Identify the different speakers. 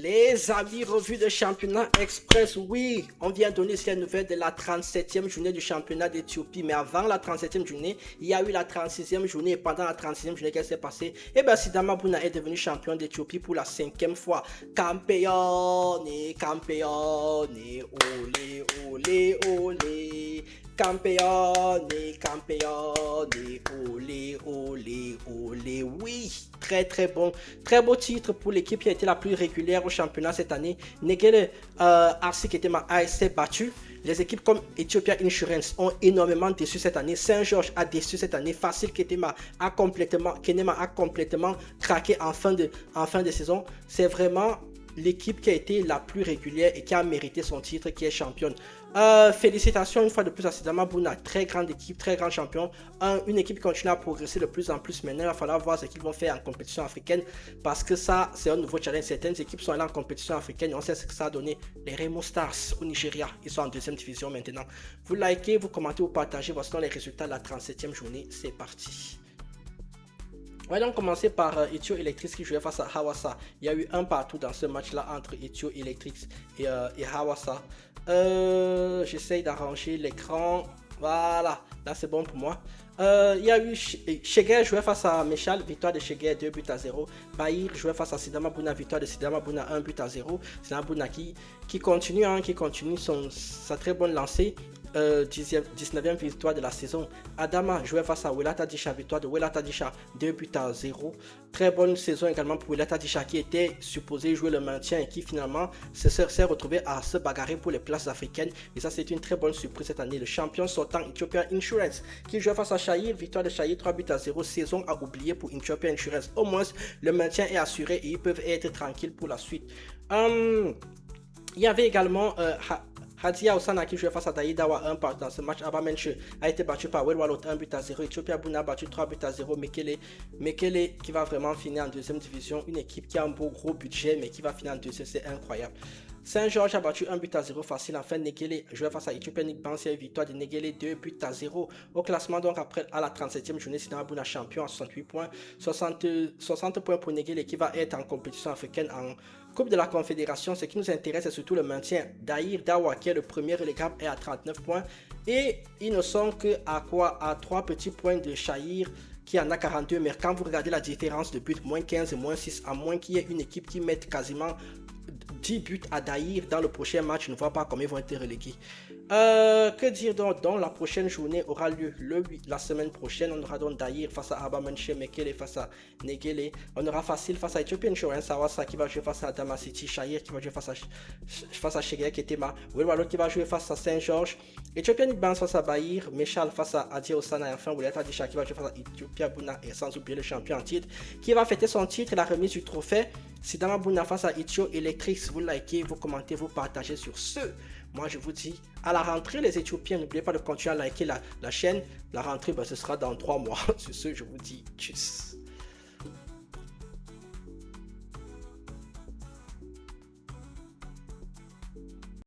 Speaker 1: Les amis, revue de championnat express, oui, on vient donner la nouvelle de la 37e journée du championnat d'Éthiopie. Mais avant la 37e journée, il y a eu la 36e journée. Et pendant la 36e journée, qu'est-ce qui s'est passé? Eh bien, Sidama Bouna est devenu champion d'Éthiopie pour la 5e fois. Campeone, campeone, olé, olé, olé. Campeone, campeone, olé, olé, olé. Oui, très bon. Très beau titre pour l'équipe qui a été la plus régulière au championnat cette année. Negele Arsik Etema a été battu. Les équipes comme Ethiopia Insurance ont énormément déçu cette année. Saint-Georges a déçu cette année. Facile Kenema a complètement craqué en fin de saison. C'est vraiment l'équipe qui a été la plus régulière et qui a mérité son titre, qui est championne. Félicitations une fois de plus à Sidama Bouna, très grande équipe, très grand champion. Une équipe qui continue à progresser de plus en plus. Maintenant, il va falloir voir ce qu'ils vont faire en compétition africaine parce que ça, c'est un nouveau challenge. Certaines équipes sont allées en compétition africaine et on sait ce que ça a donné. Les Remo Stars au Nigeria, ils sont en deuxième division maintenant. Vous likez, vous commentez, vous partagez. Voici les résultats de la 37e journée. C'est parti. On va donc commencer par Ethio Electric qui jouait face à Hawassa. Il y a eu un partout dans ce match-là entre Ethio Electric et Hawassa. J'essaye d'arranger l'écran. Voilà, là c'est bon pour moi. Il y a eu Cheguer jouait face à Mechal, victoire de Cheguer 2 buts à 0. Bahir jouait face à Sidama Bouna, victoire de Sidama Bouna 1 but à 0. Sidama Bouna qui continue sa très bonne lancée. 19e victoire de la saison. Adama jouait face à Welata Disha, victoire de Welata Disha 2 buts à 0. Très bonne saison également pour Welata Disha qui était supposé jouer le maintien et qui finalement s'est retrouvé à se bagarrer pour les places africaines. Et ça, c'est une très bonne surprise cette année. Le champion sortant Ethiopia Insurance qui jouait face à Shahir, victoire de Shahir 3 buts à 0. Saison à oublier pour Ethiopia Insurance. Au moins, le maintien est assuré et ils peuvent être tranquilles pour la suite. Il y avait également Hadia Osana qui jouait face à Daïdawa 1 part dans ce match. Abamenche a été battu par Welwalot 1 but à 0. Ethiopia Bouna a battu 3 buts à 0. Mekele qui va vraiment finir en deuxième division. Une équipe qui a un beau gros budget mais qui va finir en deuxième, c'est incroyable. Saint-Georges a battu 1 but à 0 facile. Enfin, Negele jouait face à Ethiopia Bank, c'est une victoire de Negele 2 buts à 0. Au classement, donc après à la 37e journée, Sidama Bouna champion à 68 points. 60 points pour Negele qui va être en compétition africaine en Coupe de la Confédération. Ce qui nous intéresse, c'est surtout le maintien. Daïr Dawa, qui est le premier relégable, est à 39 points. Et ils ne sont qu'à à 3 petits points de Shahir qui en a 42. Mais quand vous regardez la différence de but, moins 15 et moins 6, à moins qu'il y ait une équipe qui mette quasiment 10 buts à Daïr dans le prochain match, je ne vois pas comment ils vont être relégués. Que dire donc, la prochaine journée aura lieu la semaine prochaine. On aura donc Daïr face à Abamenche, Mekele face à Negele. On aura Facile face à Ethiopian Insurance, Hawassa qui va jouer face à Adama City, Shahir qui va jouer face à Shegea Ketema, Welwalot qui va jouer face à Saint-Georges, Ethiopian Bank face à Bahir, Mechal face à Adia Osana et enfin Welata Disha qui va jouer face à Ethiopia Bouna et sans oublier le champion en titre qui va fêter son titre et la remise du trophée. Sidama Bouna face à Ethio Electric. Vous likez, vous commentez, vous partagez sur ce. Moi je vous dis à la rentrée les Éthiopiens, n'oubliez pas de continuer à liker la chaîne. La rentrée ce sera dans 3 mois. Sur ce je vous dis tchuss.